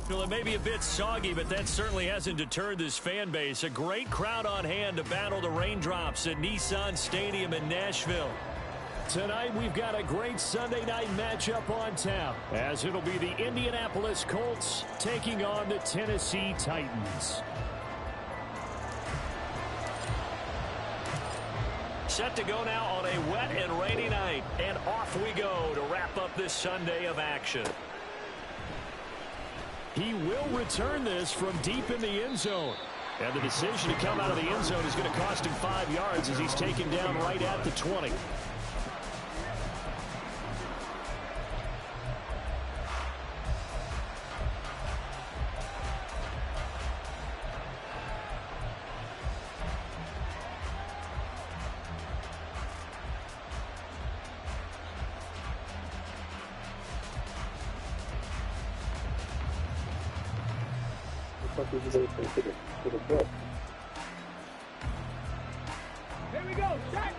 Well, it may be a bit soggy, but that certainly hasn't deterred this fan base. A great crowd on hand to battle the raindrops at Nissan Stadium in Nashville. Tonight, we've got a great Sunday night matchup on tap, as it'll be the Indianapolis Colts taking on the Tennessee Titans. Set to go now on a wet and rainy night, and off we go to wrap up this Sunday of action. He will return this from deep in the end zone. And the decision to come out of the end zone is going to cost him 5 yards as he's taken down right at the 20. Here we go, check.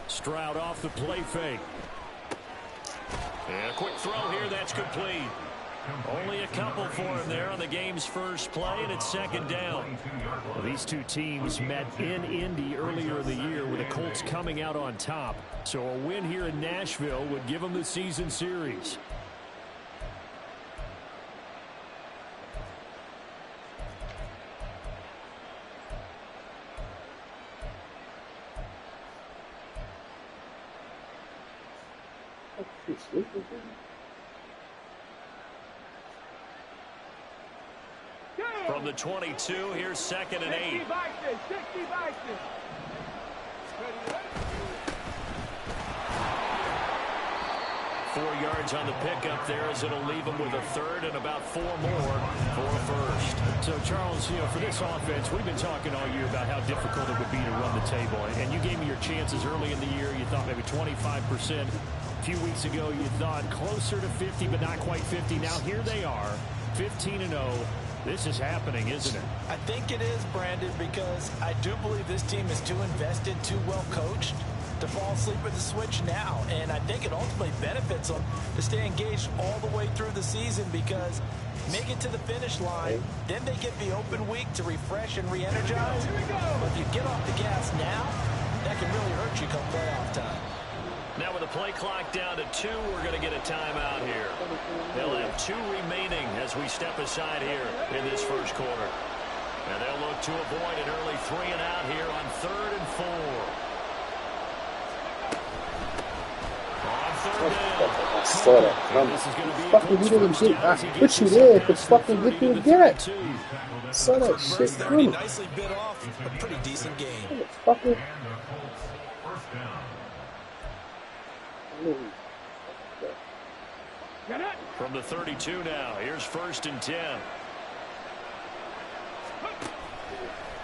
Stroud off the play fake. And a quick throw here, that's complete. Only a couple for him there on the game's first play, and it's second down. Well, these two teams met in Indy earlier in the year with the Colts coming out on top. So a win here in Nashville would give them the season series. From the 22, here's second and 8. 4 yards on the pickup there as it'll leave them with a third and about 4 more for a first. So, Charles, for this offense, we've been talking all year about how difficult it would be to run the table. And you gave me your chances early in the year. You thought maybe 25%. A few weeks ago, you thought closer to 50, but not quite 50. Now here they are, 15-0. This is happening, isn't it? I think it is, Brandon, because I do believe this team is too invested, too well coached to fall asleep with the switch now. And I think it ultimately benefits them to stay engaged all the way through the season, because make it to the finish line, then they get the open week to refresh and re-energize. But if you get off the gas now, that can really hurt you come playoff time. Now with the play clock down to 2, we're going to get a timeout here. They'll have 2 remaining as we step aside here in this first quarter. And they'll look to avoid an early 3 and out here on 3rd and 4. On 3rd down. I saw that coming. Fucking, you didn't get. I put you there to fucking get you again. I saw that shit coming. Nicely bit off, a pretty decent game. Fucking. From the 32 now, here's 1st and 10.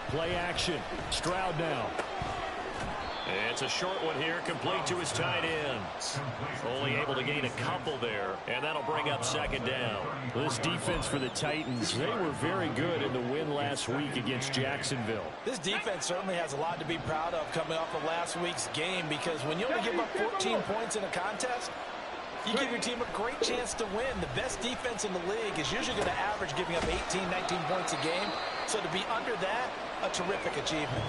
Play action. Stroud now. It's a short one here, complete to his tight end. Only able to gain a couple there, and that'll bring up 2nd down. This defense for the Titans, they were very good in the win last week against Jacksonville. This defense certainly has a lot to be proud of coming off of last week's game, because when you only give up 14 points in a contest, you give your team a great chance to win. The best defense in the league is usually going to average giving up 18, 19 points a game. So to be under that, a terrific achievement.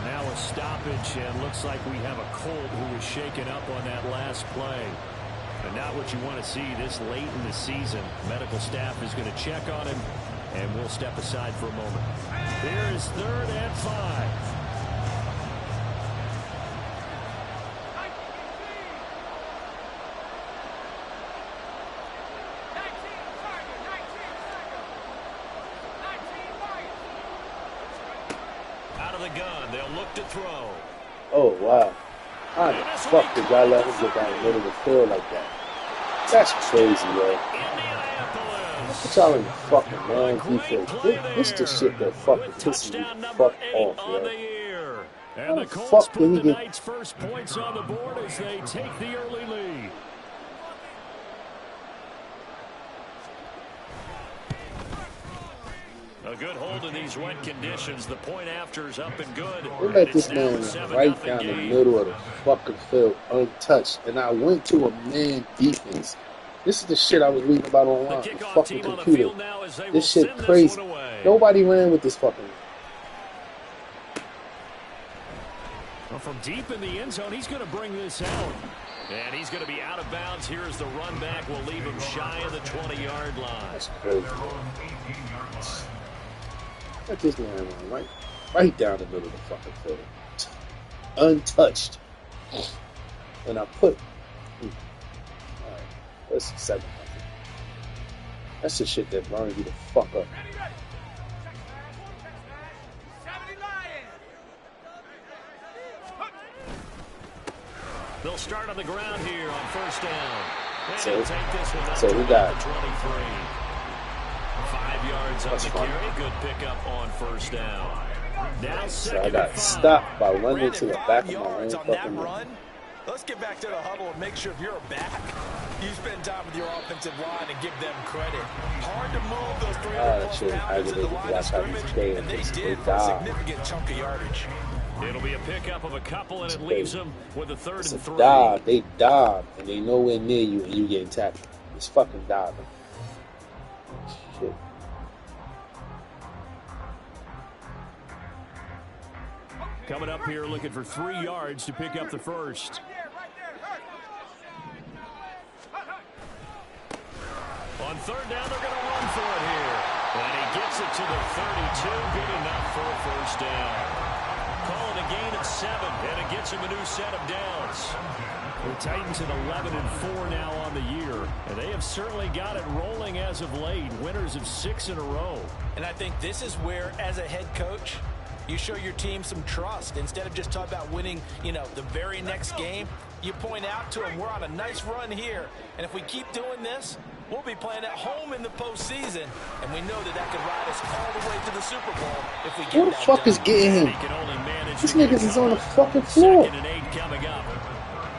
Now a stoppage, and looks like we have a Colt who was shaken up on that last play. And not what you want to see this late in the season. Medical staff is going to check on him, and we'll step aside for a moment. Here is 3rd and 5. Gun. They'll look to throw. Oh, wow. How the fuck did I let him get down the middle of the field like that? That's crazy, yo. What y'all in the fucking man defense? This the shit that fucking pisses me the fuck off, yo. And the Colts put the night's first points on the board as they take the early lead. A good hold in these wet conditions. The point after is up and good. They let this man right down the middle of the fucking field untouched. And I went to a man defense. This is the shit I was reading about online. The fucking computer. This shit crazy. Nobody ran with this fucking. Well, from deep in the end zone, he's going to bring this out. And he's going to be out of bounds. Here as the run back will leave him shy of the 20-yard line. That's crazy. Let this man run right down the middle of the fucking field. Untouched. And I put... Alright, let's 700. That's the shit that burns you the fuck up. They'll start on the ground here on first down. So we got 23. 5 yards on the carry. Good pickup on first down. Now so I got stopped by running to the back of my own fucking run. Let's get back to the huddle and make sure if you're back, you spend time with your offensive line and give them credit. Hard to move those 300+ pounders to the line of scrimmage, and they did for a significant chunk of yardage. It'll be a pickup of a couple, and it leaves them with a 3rd and 3. They dive, and they nowhere near you, and you getting tackled. It's fucking diving. Shit. Coming up here, looking for 3 yards to pick up the first. On 3rd down, they're going to run for it here. And he gets it to the 32. Good enough for a first down. Call it a gain of 7, and it gets him a new set of downs. The Titans at 11-4 now on the year, and they have certainly got it rolling as of late. Winners of 6 in a row. And I think this is where, as a head coach, you show your team some trust. Instead of just talking about winning, the very next game, you point out to them, we're on a nice run here, and if we keep doing this, we'll be playing at home in the postseason, and we know that could ride us all the way to the Super Bowl if we get who the fuck is getting him? This niggas is on the fucking floor. 2nd and 8 coming up.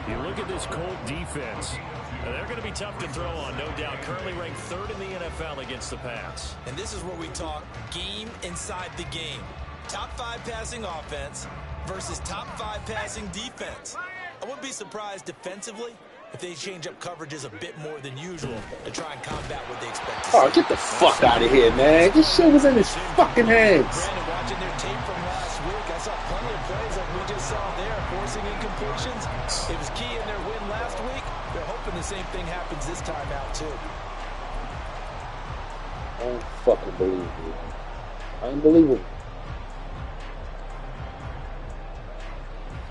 You look at this Colt defense. They're going to be tough to throw on, no doubt. Currently ranked 3rd in the NFL against the pass. And this is where we talk game inside the game. Top 5 passing offense versus top 5 passing defense. I wouldn't be surprised defensively if they change up coverages a bit more than usual to try and combat what they expect to see. Oh, get the fuck out of here, man. This shit was in his fucking hands. Brandon, watching their tape from last week, I saw plenty of plays like we just saw there, forcing incompletions. It was key in their win last week. They're hoping the same thing happens this time out, too. I don't fucking believe it. Unbelievable.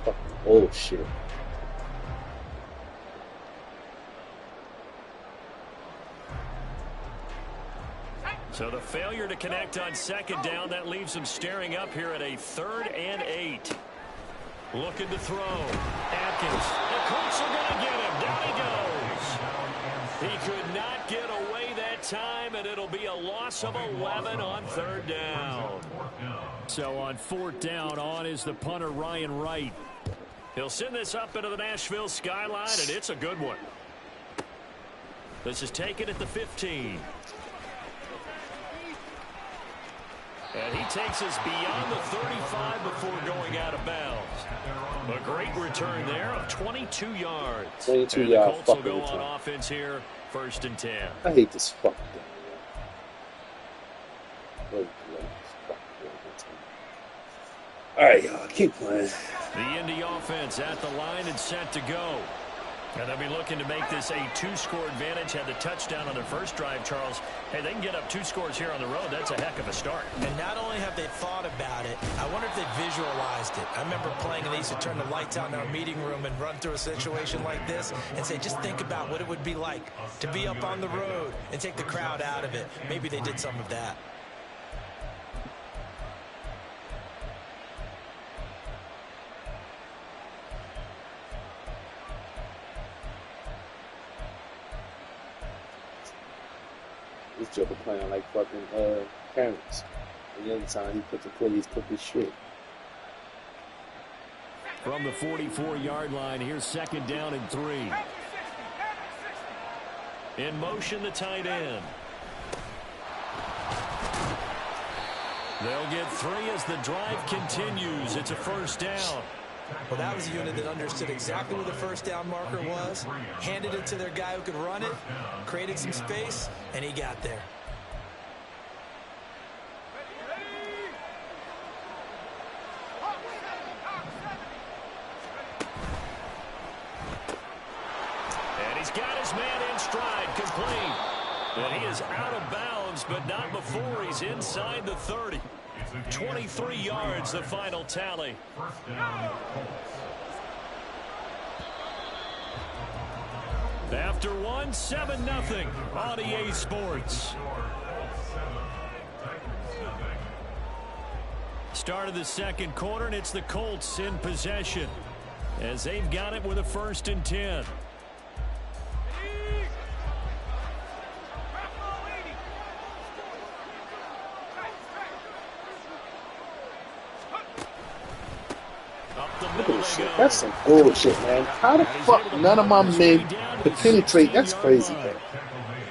Fucking bullshit. So the failure to connect on 2nd down, that leaves them staring up here at a 3rd and 8. Looking to throw. Atkins. The Colts are going to get him. Down he goes. He could not get away that time, and it'll be a loss of 11 on 3rd down. So on 4th down, on is the punter, Ryan Wright. He'll send this up into the Nashville skyline, and it's a good one. This is taken at the 15. And he takes us beyond the 35 before going out of bounds. A great return there of 22 yards. 22 and yards. The Colts will go on offense here, 1st and 10. I hate this fucking thing. All right, y'all, keep playing. The Indy offense at the line and set to go. And they'll be looking to make this a 2-score advantage. Had the touchdown on their first drive, Charles. Hey, they can get up 2 scores here on the road. That's a heck of a start. And not only have they thought about it, I wonder if they visualized it. I remember playing, and they used to turn the lights out in our meeting room and run through a situation like this and say, just think about what it would be like to be up on the road and take the crowd out of it. Maybe they did some of that. This joker playing like fucking parents. The other time he put the police put his shit. From the 44-yard line, here's 2nd down and 3. In motion, the tight end. They'll get 3 as the drive continues. It's a first down. Well, that was a unit that understood exactly where the first down marker was, handed it to their guy who could run it, created some space, and he got there. And he's got his man in stride, complete. And he is out of bounds, but not before he's inside the 30. 23 yards, the final tally. After one, 7-0 on EA Sports. Start of the second quarter, and it's the Colts in possession as they've got it with a 1st and 10. Look at this shit. That's some bullshit, man. How the fuck none of my men could penetrate? That's crazy, man.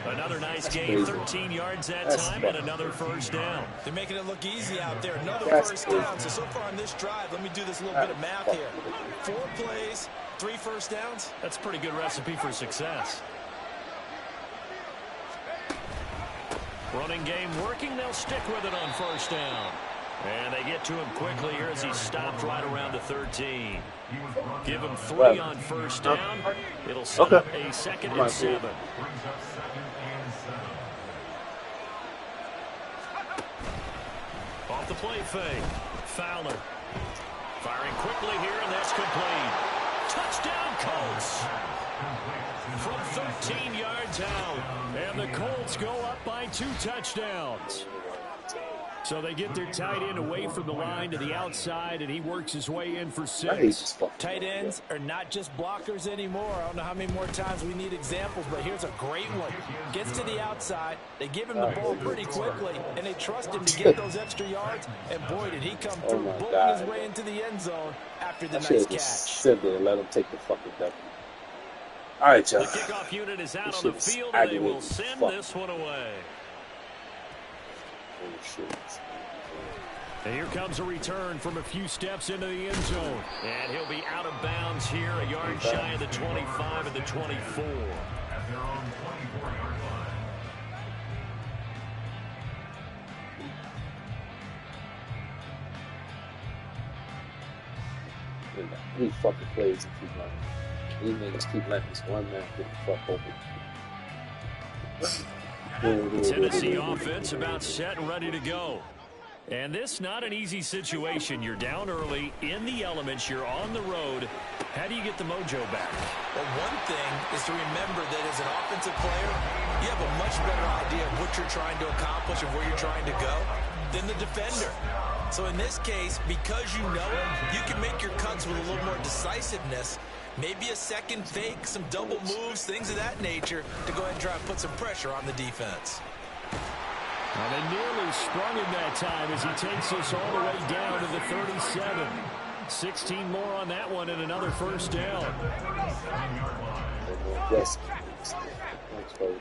Another nice game, 13 yards that time, and another first down. They're making it look easy out there. Another first down. So far on this drive, let me do this little bit of math here. 4 plays, 3 first downs. That's a pretty good recipe for success. Running game working. They'll stick with it on first down. And they get to him quickly here as he stopped right around the 13. Give him 3 on first down. It'll set up a 2nd and 7. Off the play fake. Fowler. Firing quickly here, and that's complete. Touchdown, Colts. From 13 yards out. And the Colts go up by 2 touchdowns. So they get their tight end away from the line to the outside, and he works his way in for 6. Tight ends are not just blockers anymore. I don't know how many more times we need examples, but here's a great one. Gets to the outside, they give him the ball pretty quickly, and they trust him to get those extra yards, and boy, did he come through, bulling his way into the end zone after the nice catch. Sit there and let him take the fucking W. All right, y'all. The kickoff unit is out on the field, and they will send this one away. And here comes a return from a few steps into the end zone. And he'll be out of bounds here, a yard shy of the 25 and the 24. Three fucking plays and keep running. These niggas keep letting this one man get the fuck open. Tennessee offense about set and ready to go. And this not an easy situation. You're down early, in the elements, you're on the road. How do you get the mojo back? Well, one thing is to remember that as an offensive player, you have a much better idea of what you're trying to accomplish and where you're trying to go than the defender. So in this case, because you know it, you can make your cuts with a little more decisiveness. Maybe a second fake, some double moves, things of that nature to go ahead and try and put some pressure on the defense. Well, they nearly sprung him that time as he takes us all the way down to the 37. 16 more on that one and another first down. Yes. There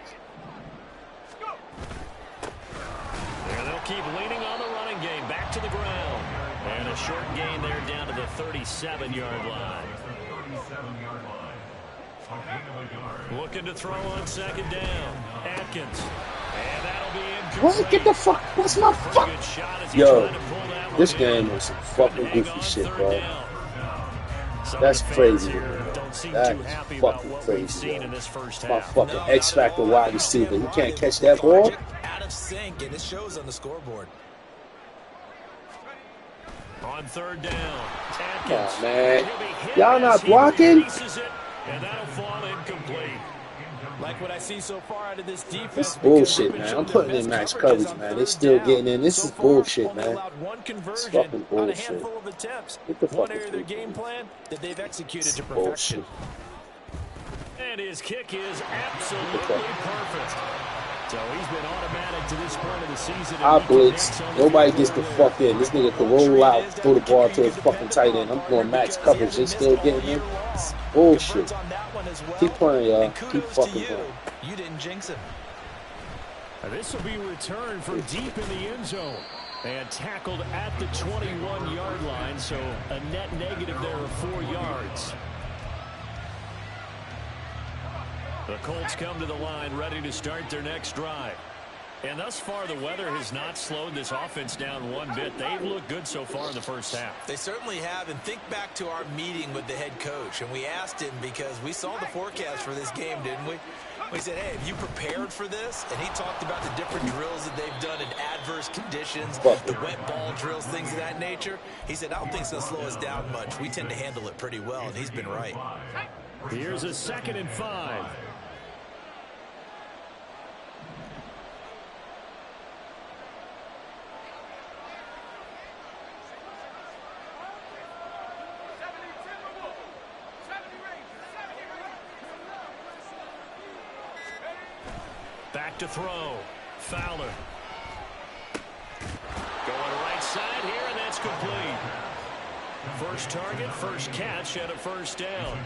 they'll keep leaning on the running game. Back to the ground. And a short gain there down to the 37-yard line. Looking to throw on second down. Atkins. And that'll be incomplete. What? Get the fuck. What's my fuck? Yo, this game was some fucking goofy shit, bro. That's crazy. That's fucking crazy, bro. My fucking X Factor wide receiver. You can't catch that ball? Out of sync, and it shows on the scoreboard. On third down. Come on, man. Y'all not blocking? And that'll fall incomplete. Like what I see so far out of this defense. This is bullshit, man. I'm putting in max coverage, man. They're still getting in. This is bullshit, man. It's fucking bullshit. Get the fuck out of their game plan that they've executed to perfection. And his kick is absolutely perfect. So he's been automatic to this point of the season. I blitz. Nobody gets the fuck in. This nigga can roll out, throw the ball to his fucking tight end. I'm going max coverage. They still getting in. It's bullshit. Keep playing, y'all. Keep fucking playing. You didn't jinx it. This will be returned from deep in the end zone. And tackled at the 21-yard line, so a net negative there of 4 yards. The Colts come to the line ready to start their next drive. And thus far, the weather has not slowed this offense down one bit. They've looked good so far in the first half. They certainly have. And think back to our meeting with the head coach. And we asked him because we saw the forecast for this game, didn't we? We said, hey, have you prepared for this? And he talked about the different drills that they've done in adverse conditions, the wet ball drills, things of that nature. He said, I don't think it's going to slow us down much. We tend to handle it pretty well, and he's been right. Here's a 2nd and 5. Back to throw. Fowler. Going right side here, and that's complete. First target, first catch, and a first down.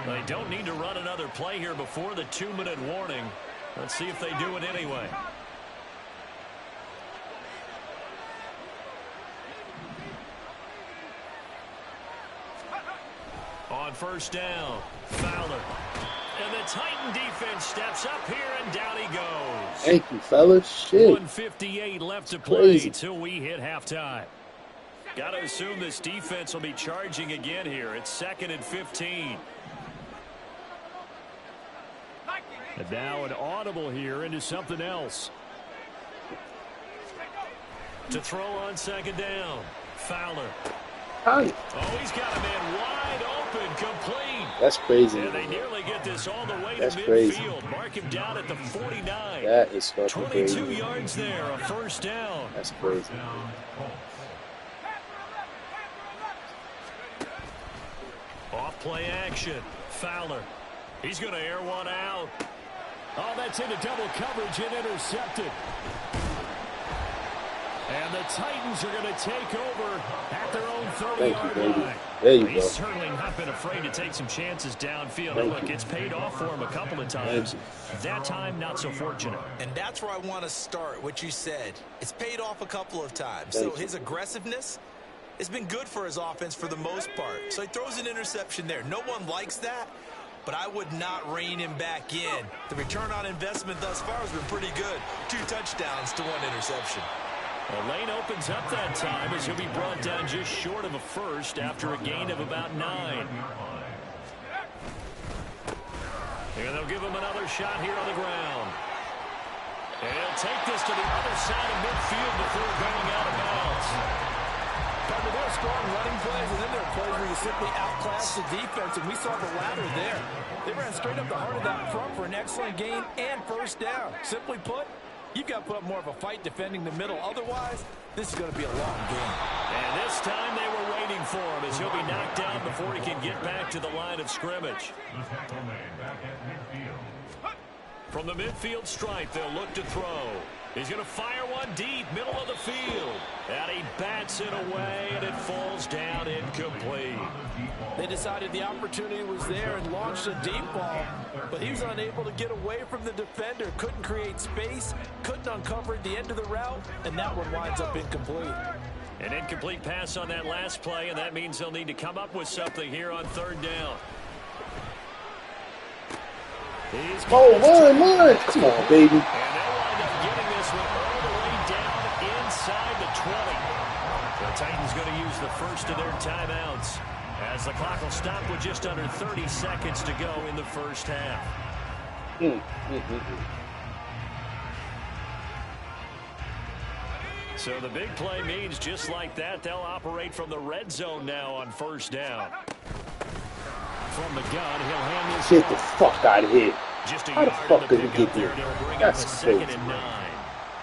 They don't need to run another play here before the 2-minute warning. Let's see if they do it anyway. On first down, Fowler. And the Titan defense steps up here, and down he goes. Thank you, fellas. Shit. 1:58 left to play till we hit halftime. Got to assume this defense will be charging again here. It's 2nd and 15. And now an audible here into something else. To throw on 2nd down. Fowler. Hi. Oh, he's got a man wide open, complete. That's crazy. And they nearly get this all the way That's to midfield. Crazy. Mark him down at the 49. That is fucking 22 crazy. yards there, a first down. That's crazy. Off play action. Fowler. He's going to air one out. Oh, that's into double coverage and intercepted. And the Titans are going to take over at their own 30-yard line. There you He's go. certainly not been afraid to take some chances downfield. And look, it's paid off for him a couple of times. That time, not so fortunate. And that's where I want to start, what you said. It's paid off a couple of times. So his aggressiveness has been good for his offense for the most part. So he throws an interception there. No one likes that, but I would not rein him back in. The return on investment thus far has been pretty good. 2 touchdowns to 1 interception. The lane opens up that time as he'll be brought down just short of a first after a gain of about 9. And they'll give him another shot here on the ground. And he'll take this to the other side of midfield before going out of bounds. But there are strong running plays, and then there are plays where you simply outclass the defense, and we saw the latter there. They ran straight up the heart of that front for an excellent gain and first down. Simply put, you've got to put up more of a fight defending the middle. Otherwise, this is going to be a long game. And this time they were waiting for him as he'll be knocked down before he can get back to the line of scrimmage. From the midfield stripe, they'll look to throw. He's going to fire one deep, middle of the field. And he bats it away, and it falls down incomplete. They decided the opportunity was there and launched a deep ball, but he was unable to get away from the defender, couldn't create space, couldn't uncover the end of the route, and that one winds up incomplete. An incomplete pass on that last play, and that means they'll need to come up with something here on 3rd down. Run. Come on, baby. And they'll wind up getting this one all the way down inside the 20. The Titans going to use the first of their timeouts as the clock will stop with just under 30 seconds to go in the first half. So the big play means just like that, they'll operate from the red zone now on first down. From the gun, he'll hand this Get the fuck out of here. just a How the yard fuck on did the he pickup get there? there. They'll bring That's up a 2nd crazy. and 9.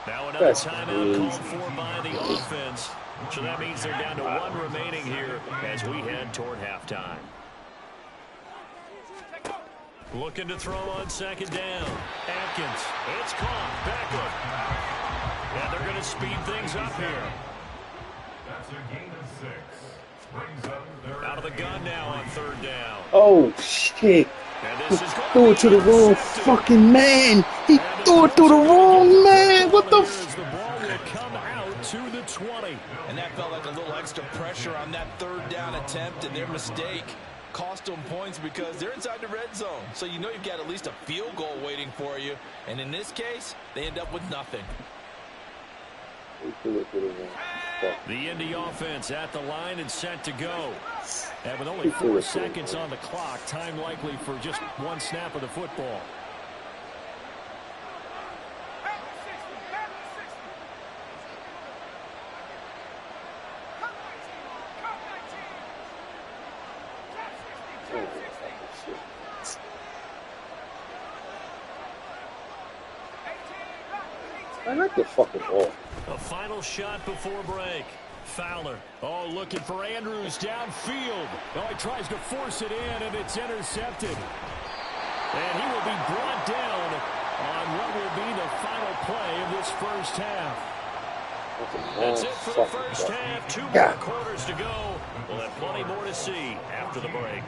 Now another That's timeout crazy. called for by the offense. So that means they're down to 1 remaining here as we head toward halftime. Looking to throw on 2nd down. Atkins. It's caught. Beckham. And they're going to speed things up here. That's a gain of 6. Brings up their Out of the gun now on 3rd down. Oh, shit. And this is Threw it to the wrong fucking man. He threw it to the wrong man. man, what the f... The ball will come out to the 20. And that felt like a little extra pressure on that third down attempt, and their mistake cost them points because they're inside the red zone. So you know you've got at least a field goal waiting for you. And in this case, they end up with nothing. The Indy offense at the line and set to go. And with only 4 seconds on the clock, time likely for just one snap of the football. I like the fucking ball. A final shot before break. Fowler. Oh, looking for Andrews downfield. Oh, he tries to force it in, and it's intercepted. And he will be brought down on what will be the final play of this first half. That's it for the first half. 2 more quarters to go. We'll have plenty more to see after the break.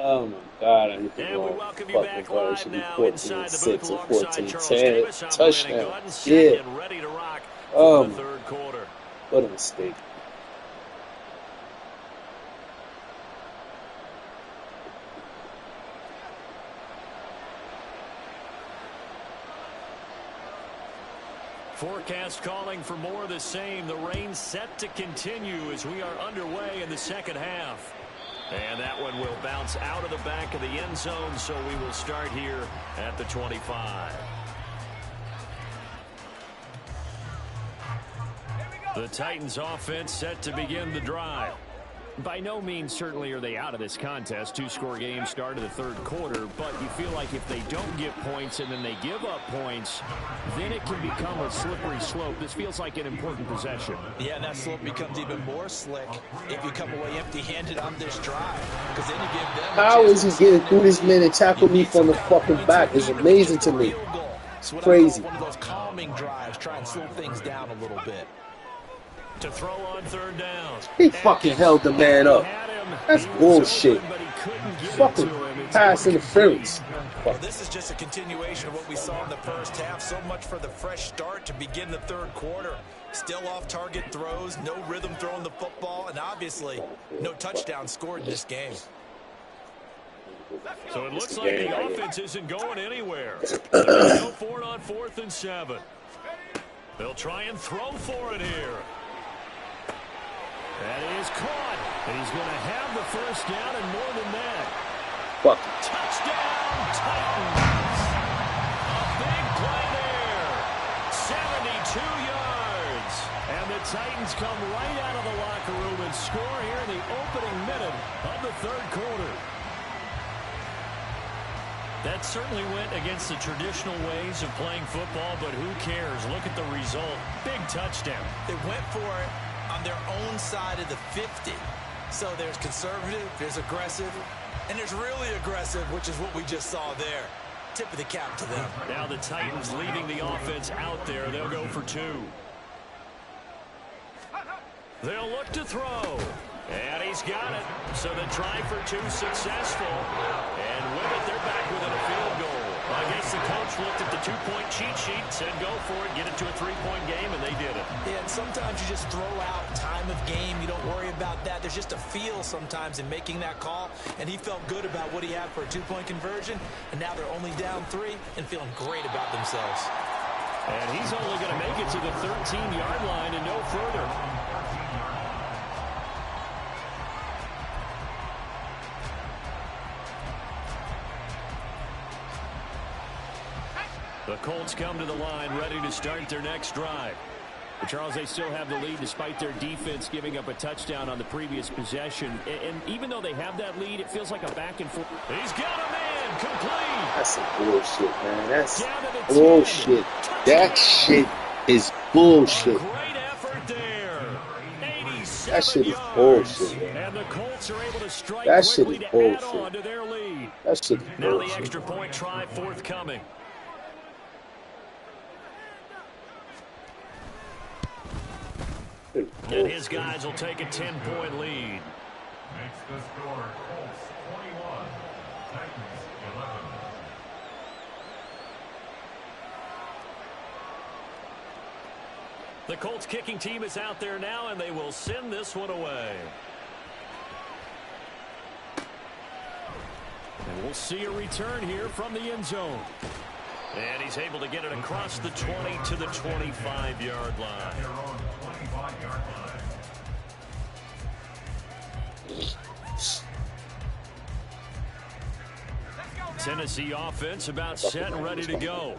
Oh my God, I need to And go we welcome you back live now inside the 14-6 booth and alongside Charles 14-10. Davis. I'm Brandon Touchdown. Gordon, set Yeah. and ready to rock Oh, for the third quarter. what a mistake. Forecast calling for more of the same. The rain set to continue as we are underway in the second half. And that one will bounce out of the back of the end zone, so we will start here at the 25. The Titans offense set to begin the drive. By no means certainly are they out of this contest. 2-score game start of the third quarter, but you feel like if they don't get points and then they give up points, then it can become a slippery slope. This feels like an important possession. Yeah, and that slope becomes even more slick if you come away empty-handed on this drive. Because then you give them How is he getting through this man and tackle me from the fucking back? It's amazing to me. Crazy. One of those calming drives, try and slow things down a little bit. To throw on third down. He fucking held the man up. That's bullshit. Fucking pass interference. Well, this is just a continuation of what we saw in the first half. So much for the fresh start to begin the third quarter. Still off-target throws, no rhythm throwing the football, and obviously no touchdown scored in this game. So it looks like the offense isn't going anywhere. They're going to go for it on 4th and 7. They'll try and throw for it here. That is caught, and he's going to have the first down and more than that. Fuck. Touchdown, Titans. A big play there. 72 yards. And the Titans come right out of the locker room and score here in the opening minute of the third quarter. That certainly went against the traditional ways of playing football, but who cares? Look at the result. Big touchdown. They went for it on their own side of the 50. So there's conservative, there's aggressive, and there's really aggressive, which is what we just saw there. Tip of the cap to them. Now the Titans leaving the offense out there. They'll go for 2. They'll look to throw. And he's got it. So the try for 2 successful. And with it, they're back within a field goal. I guess the coach looked at the 2-point cheat sheet, said go for it, get it to a 3-point game, and they did it. Yeah, and sometimes you just throw out time of game. You don't worry about that. There's just a feel sometimes in making that call, and he felt good about what he had for a 2-point conversion, and now they're only down 3 and feeling great about themselves. And he's only going to make it to the 13-yard line and no further. The Colts come to the line ready to start their next drive. But Charles, they still have the lead despite their defense giving up a touchdown on the previous possession. And even though they have that lead, it feels like a back and forth. He's got a man complete. That's some bullshit, man. That's bullshit. That shit is bullshit. Great effort there. That shit is bullshit, man. And the Colts are able to strike That shit quickly is to add bullshit. on to their lead. That shit is Now the bullshit. extra point try forthcoming. And his guys will take a 10-point lead. Makes the score Colts 21, Titans 11. The Colts kicking team is out there now, and they will send this one away. And we'll see a return here from the end zone. And he's able to get it across the 20 to the 25-yard line. Their own 25-yard line. Tennessee offense about set and ready to go.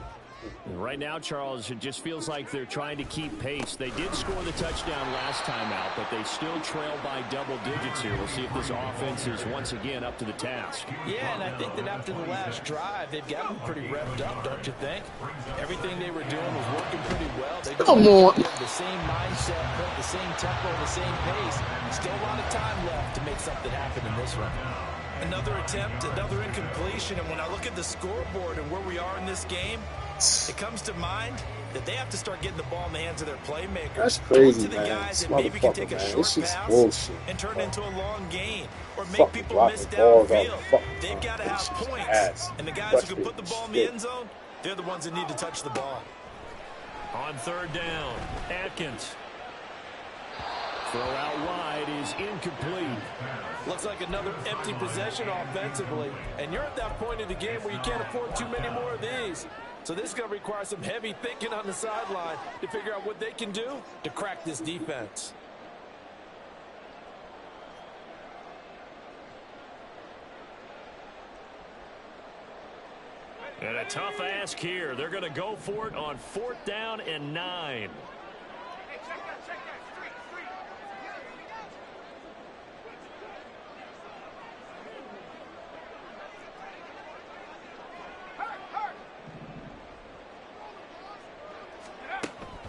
And right now, Charles, it just feels like they're trying to keep pace. They did score the touchdown last time out, but they still trail by double digits here. We'll see if this offense is once again up to the task. Yeah, and I think that after the last drive, they've gotten pretty revved up, don't you think? Everything they were doing was working pretty well. They Come on. the same mindset, the same tempo, the same pace. Still a lot of time left to make something happen in this one. Another attempt, another incompletion, and when I look at the scoreboard and where we are in this game, it comes to mind that they have to start getting the ball in the hands of their playmakers. That's crazy, To the man. guys This that maybe can motherfucker, take a man. short This is pass bullshit. and turn it into a long gain, or make Fucking people dropping miss balls all the downfield. fucking They've time. got to have This is points, ass. and the guys who can Frustrating put the ball in the shit. end zone, they're the ones that need to touch the ball. On third down, Atkins. Throw out wide is incomplete. Looks like another empty possession offensively, and you're at that point in the game where you can't afford too many more of these. So this is going to require some heavy thinking on the sideline to figure out what they can do to crack this defense. And a tough ask here. They're going to go for it on 4th down and 9.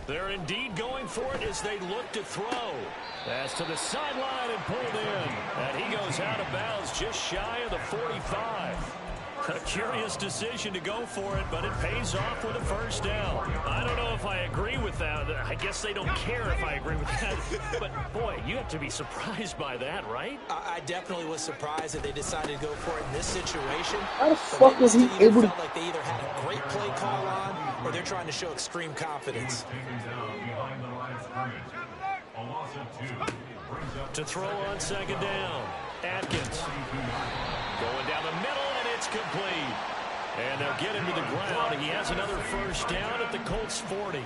They're indeed going for it as they look to throw. Pass to the sideline and pulled in. And he goes out of bounds just shy of the 45. A curious decision to go for it, but it pays off with a first down. I don't know if I agree with that. I guess they don't care if I agree with that. But, boy, you have to be surprised by that, right? I definitely was surprised that they decided to go for it in this situation. How the fuck was he able to... felt like they either had a great play call on or they're trying to show extreme confidence. Taken down behind the line of scrimmage. A loss of 2. Brings up To throw on second down, Atkins. Going down the middle, and it's complete. And they'll get him to the ground. He has another first down at the Colts 40.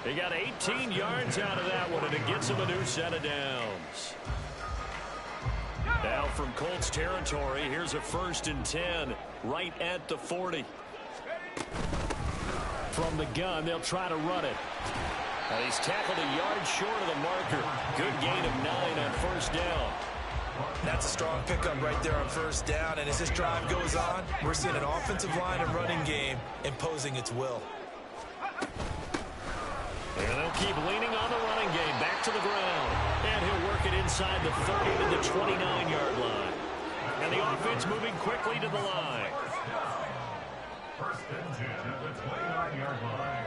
They got 18 yards out of that one, and it gets him a new set of downs. Now from Colts territory, here's a 1st and 10 right at the 40. From the gun, they'll try to run it. And he's tackled a yard short of the marker. Good gain of 9 on first down. That's a strong pickup right there on first down, and as this drive goes on, we're seeing an offensive line and running game imposing its will. And they'll keep leaning on the running game. Back to the ground. And he'll work it inside the 30 to the 29-yard line. And the offense moving quickly to the line. First and 10 at the 29-yard line.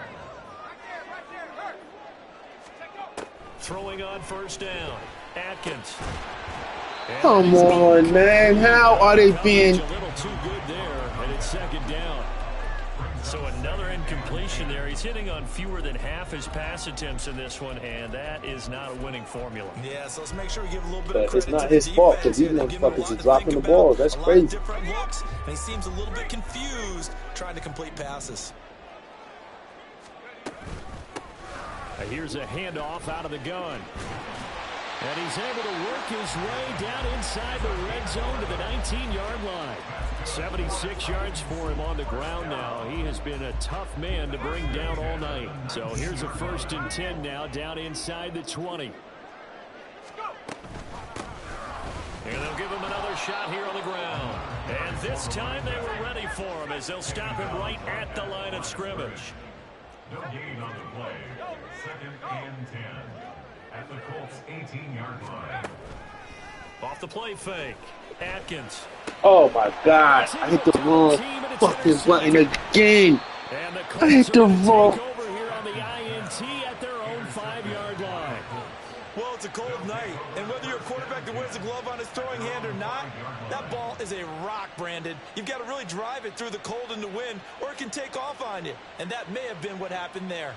Throwing on first down. Atkins. Come on, man. How are they being... A little too good there, and it's second down. So another incompletion there. He's hitting on fewer than half his pass attempts in this one, and that is not a winning formula. Yeah, so let's make sure we give a little bit But of credit it's not to the his fault, defense. 'cause these They're giving him a motherfuckers lot are to dropping think the balls. about, That's a lot crazy. of different looks, and he seems a little bit confused trying to complete passes. Here's a handoff out of the gun. And he's able to work his way down inside the red zone to the 19-yard line. 76 yards for him on the ground now. He has been a tough man to bring down all night. So here's a 1st and 10 now down inside the 20. And they'll give him another shot here on the ground. And this time they were ready for him as they'll stop him right at the line of scrimmage. No gain on the play. 2nd and 10 at the Colts 18-yard line. Off the play fake. Atkins. Oh, my God. I hit the wrong fucking button again. And the I hit Colts the are going to wrong... take over here on the INT at their own 5-yard line. has the glove on his throwing hand or not, that ball is a rock, Brandon. You've got to really drive it through the cold and the wind, or it can take off on you. And that may have been what happened there.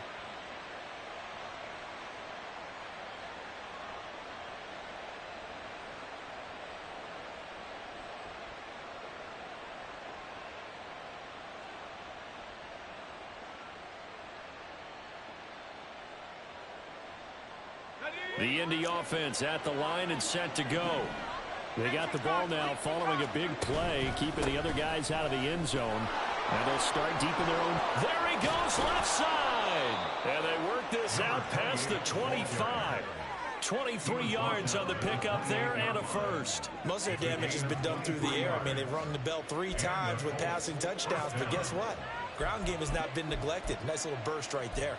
The Indy offense at the line and set to go. They got the ball now following a big play, keeping the other guys out of the end zone. And they'll start deep in their own. There he goes, left side. And they work this out past the 25. 23 yards on the pickup there and a first. Most of their damage has been done through the air. I mean, they've rung the bell 3 times with passing touchdowns. But guess what? Ground game has not been neglected. Nice little burst right there.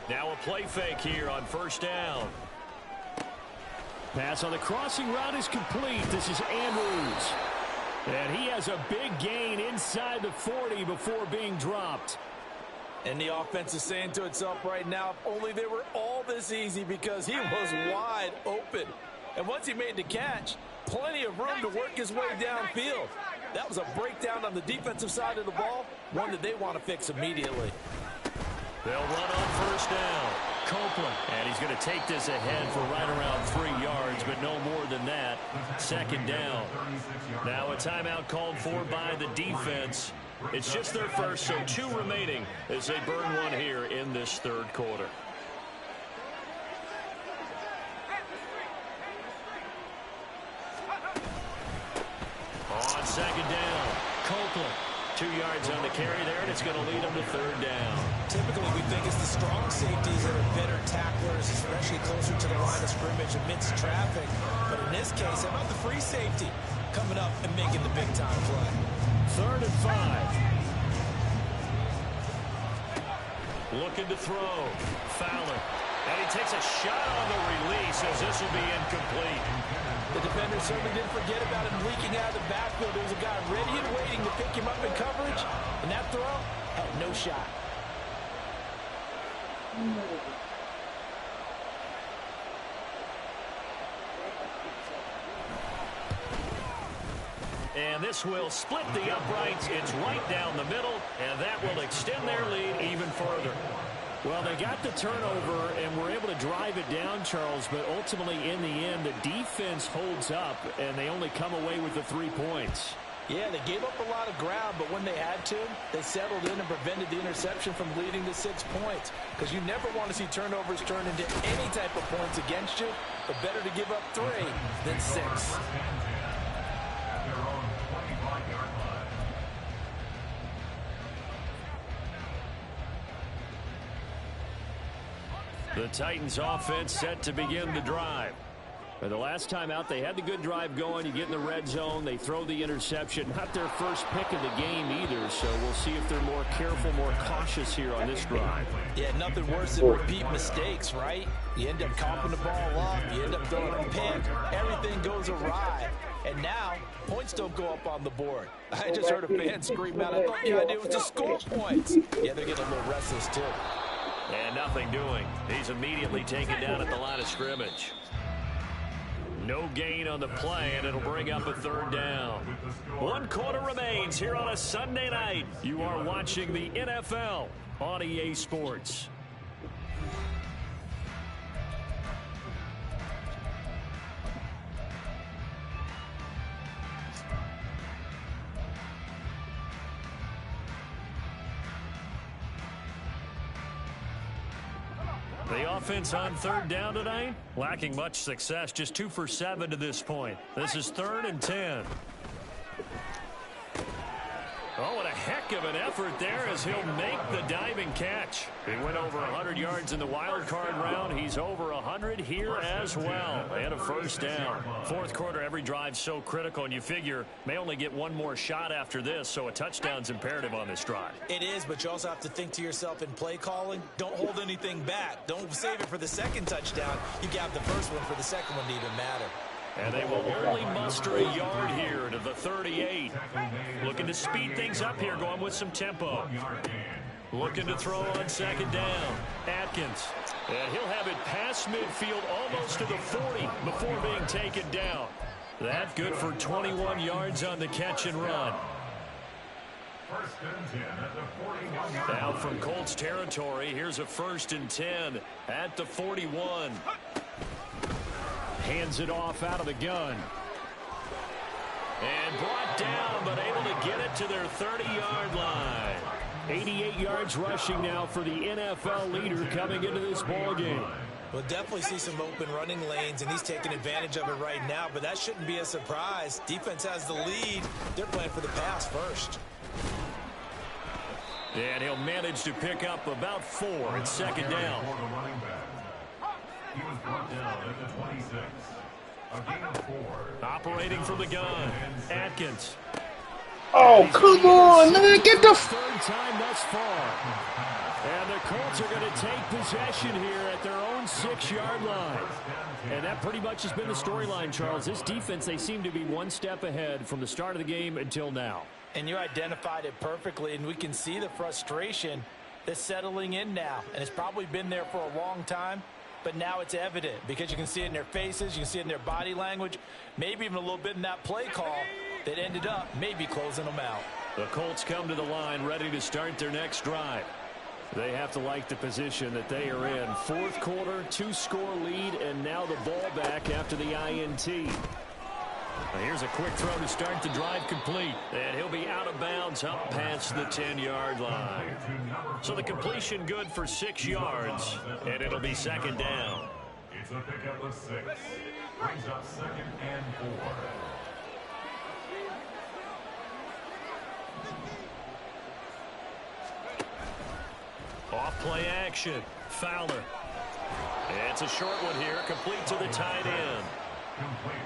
Now a play fake here on first down. Pass on the crossing route is complete. This is Andrews. And he has a big gain inside the 40 before being dropped. And the offense is saying to itself right now, if only they were all this easy, because he was wide open. And once he made the catch, plenty of room to work his way downfield. That was a breakdown on the defensive side of the ball, one that they want to fix immediately. They'll run on first down. Copeland. And he's going to take this ahead for right around 3 yards, but no more than that. Second down. Now a timeout called for by the defense. It's just their first, so 2 remaining as they burn one here in this third quarter. On second down, Copeland. 2 yards on the carry there, and it's going to lead them to third down. Typically, we think it's the strong safeties that are better tacklers, especially closer to the line of scrimmage amidst traffic. But in this case, how about the free safety coming up and making the big-time play? 3rd and 5. Looking to throw. Fowler. And he takes a shot on the release as this will be incomplete. The defender certainly didn't forget about him leaking out of the backfield. There was a guy ready and waiting to pick him up in coverage, and that throw had no shot. And this will split the uprights. It's right down the middle, and that will extend their lead even further. Well, they got the turnover and were able to drive it down, Charles, but ultimately in the end, the defense holds up, and they only come away with the 3 points. Yeah, they gave up a lot of ground, but when they had to, they settled in and prevented the interception from leading to 6 points. Because you never want to see turnovers turn into any type of points against you, but better to give up 3 than 6. The Titans offense set to begin the drive. But the last time out, they had the good drive going. You get in the red zone, they throw the interception. Not their first pick of the game either, so we'll see if they're more careful, more cautious here on this drive. Yeah, nothing worse than repeat mistakes, right? You end up coughing the ball up, you end up throwing a pick, everything goes awry. And now, points don't go up on the board. I just heard a fan scream out, I thought the idea was to score points. Yeah, they're getting a little restless too. And nothing doing. He's immediately taken down at the line of scrimmage. No gain on the play, and it'll bring up a 3rd down. 1 quarter remains here on a Sunday night. You are watching the NFL on EA Sports. The offense on 3rd down tonight, lacking much success, just 2 for 7 to this point. This is 3rd and 10. Oh, and a heck of an effort there as he'll make the diving catch. He went over 100 yards in the wild card round. He's over 100 here as well. And a first down. Fourth quarter, every drive so critical, and you figure may only get one more shot after this, so a touchdown's imperative on this drive. It is, but you also have to think to yourself in play calling, don't hold anything back. Don't save it for the second touchdown. You got the first one for the second one to even matter. And they will only muster a yard here to the 38. Looking to speed things up here, going with some tempo. Looking to throw on second down. Atkins. And he'll have it past midfield almost to the 40 before being taken down. That good for 21 yards on the catch and run. Now from Colts territory, here's a 1st and 10 at the 41. Hands it off out of the gun. And brought down, but able to get it to their 30-yard line. 88 yards rushing now for the NFL leader coming into this ballgame. We'll definitely see some open running lanes, and he's taking advantage of it right now, but that shouldn't be a surprise. Defense has the lead. They're playing for the pass first. And he'll manage to pick up about 4 at second down. He was brought down at the 26. A gain of 4. Operating from the gun. Atkins. Oh, come on, man. Get the... Third time thus far. And the Colts are going to take possession here at their own 6-yard line. And that pretty much has been the storyline, Charles. This defense, they seem to be one step ahead from the start of the game until now. And you identified it perfectly, and we can see the frustration that's settling in now. And it's probably been there for a long time. But now it's evident because you can see it in their faces, you can see it in their body language, maybe even a little bit in that play call that ended up maybe closing them out. The Colts come to the line ready to start their next drive. They have to like the position that they are in. Fourth quarter, 2-score lead, and now the ball back after the INT. Now here's a quick throw to start the drive complete. And he'll be out of bounds up past the 10-yard line. So the completion good for 6 yards, and it'll be second down. It's a pickup of 6. Brings up 2nd and 4. Off play action. Fowler. It's a short one here, complete to the tight end.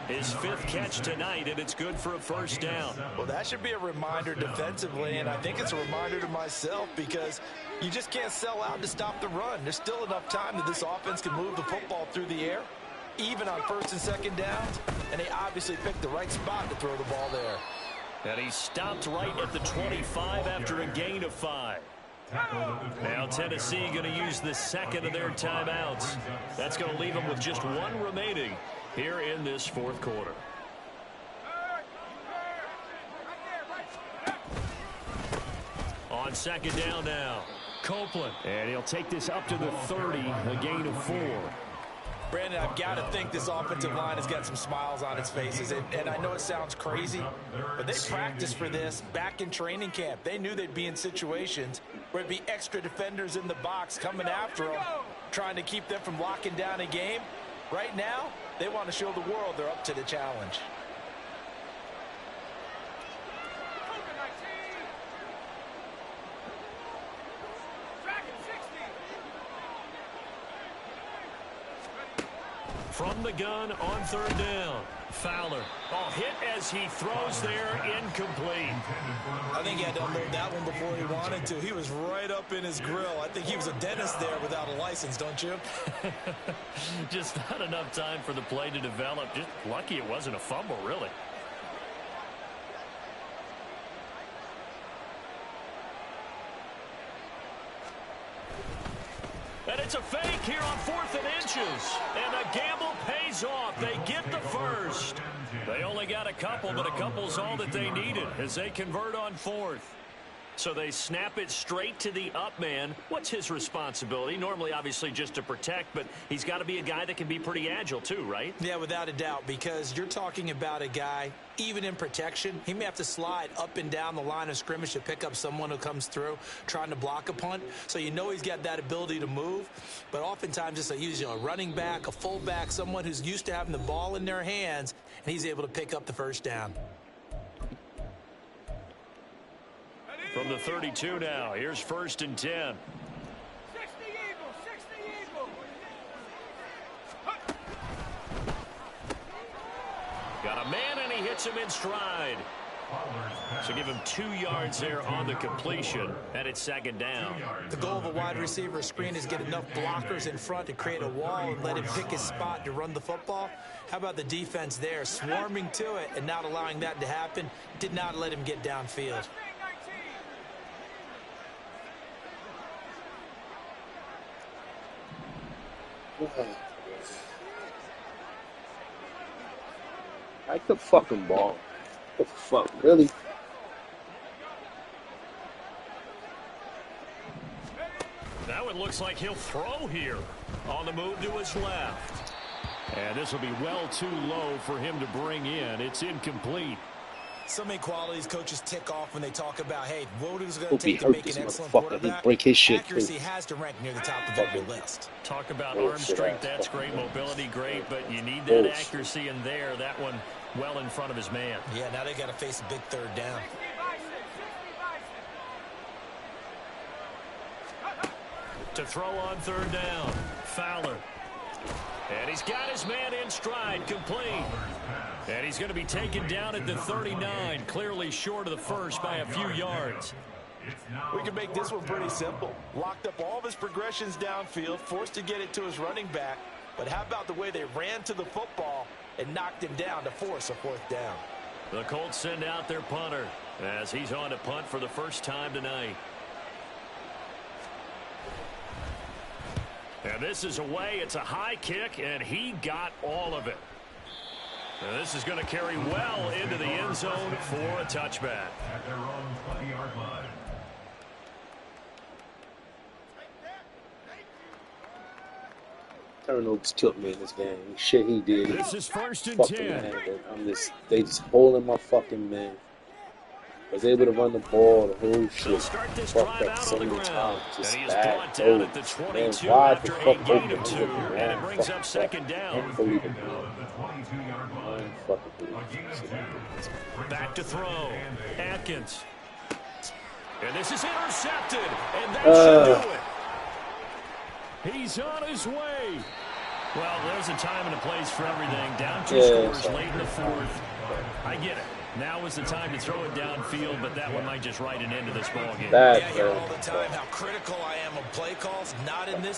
His 5th catch tonight, and it's good for a first down. Well, that should be a reminder defensively, and I think it's a reminder to myself because you just can't sell out to stop the run. There's still enough time that this offense can move the football through the air, even on 1st and 2nd downs, and they obviously picked the right spot to throw the ball there. And he stopped right at the 25 after a gain of 5. Now Tennessee going to use the 2nd of their timeouts. That's going to leave them with just 1 remaining here in this 4th quarter. On second down now, Copeland. And he'll take this up to the 30, a gain of 4. Brandon, I've got to think this offensive line has got some smiles on its faces. And I know it sounds crazy, but they practiced for this back in training camp. They knew they'd be in situations where it'd be extra defenders in the box coming after them, trying to keep them from locking down a game. Right now, they want to show the world they're up to the challenge. From the gun on 3rd down. Fowler. Oh, hit as he throws there, incomplete. I think he had to unload that one before he wanted to. He was right up in his grill. I think he was a dentist there without a license, don't you? Just not enough time for the play to develop. Just lucky it wasn't a fumble, really. And it's a fake here on 4th and inches. And the gamble pays off. They get the first. They only got a couple, but a couple's all that they needed as they convert on 4th. So they snap it straight to the up man. What's his responsibility? Normally, obviously, just to protect, but he's got to be a guy that can be pretty agile too, right? Yeah, without a doubt, because you're talking about a guy, even in protection, he may have to slide up and down the line of scrimmage to pick up someone who comes through trying to block a punt. So you know he's got that ability to move, but oftentimes it's usually a running back, a fullback, someone who's used to having the ball in their hands, and he's able to pick up the first down. From the 32 now, here's 1st and 10. Got a man, and he hits him in stride. So give him 2 yards there on the completion, and it's 2nd down. The goal of a wide receiver screen is get enough blockers in front to create a wall and let him pick his spot to run the football. How about the defense there, swarming to it and not allowing that to happen? Did not let him get downfield. Like the fucking ball. What the fuck, really? Now it looks like he'll throw here. On the move to his left. And this will be well too low for him to bring in. It's incomplete. So many qualities coaches tick off when they talk about, hey, what is going Hope to he take to hurt make this an excellent motherfucker. He quarterback? break his shit, Accuracy too. has to rank near the top of every list. Talk about Oh, arm shit, strength. that's That's fucking great. Mobility, great. But you need Oh, that shit. accuracy in there. That one well in front of his man. Yeah, now they got to face a big 3rd down. To throw on 3rd down. Fowler. And he's got his man in stride, complete. And he's going to be taken down at the 39, clearly short of the first by a few yards. We can make this one pretty simple. Locked up all of his progressions downfield, forced to get it to his running back. But how about the way they ran to the football and knocked him down to force a 4th down? The Colts send out their punter as he's on to punt for the first time tonight. And this is away. It's a high kick, and he got all of it. And this is going to carry well into the end zone for a touchback. At their own 20-yard line. Turnovers killed me in this game. Shit he did. This is 1st and Fucking 10. man. They just holding my fucking man. Was able to run the ball, the whole shit. They'll start this Fucked drive up out so on the many ground. times. And Just he is bad brought down at the throws. 22 Man, wide after the a fuck gain of open. 2. And it brings up 2nd down. Unbelievable. The 22-yard line. Unfucking A gain of 2. Back to throw. Atkins. And this is intercepted. And that should do it. He's on his way. Well, there's a time and a place for everything. Down 2 Yeah, scores late in the 4th. I get it. Now is the time to throw it downfield, but that one might just write an end to this ball game. Bad, I hear bro. all the time how critical I am of play calls. Not in this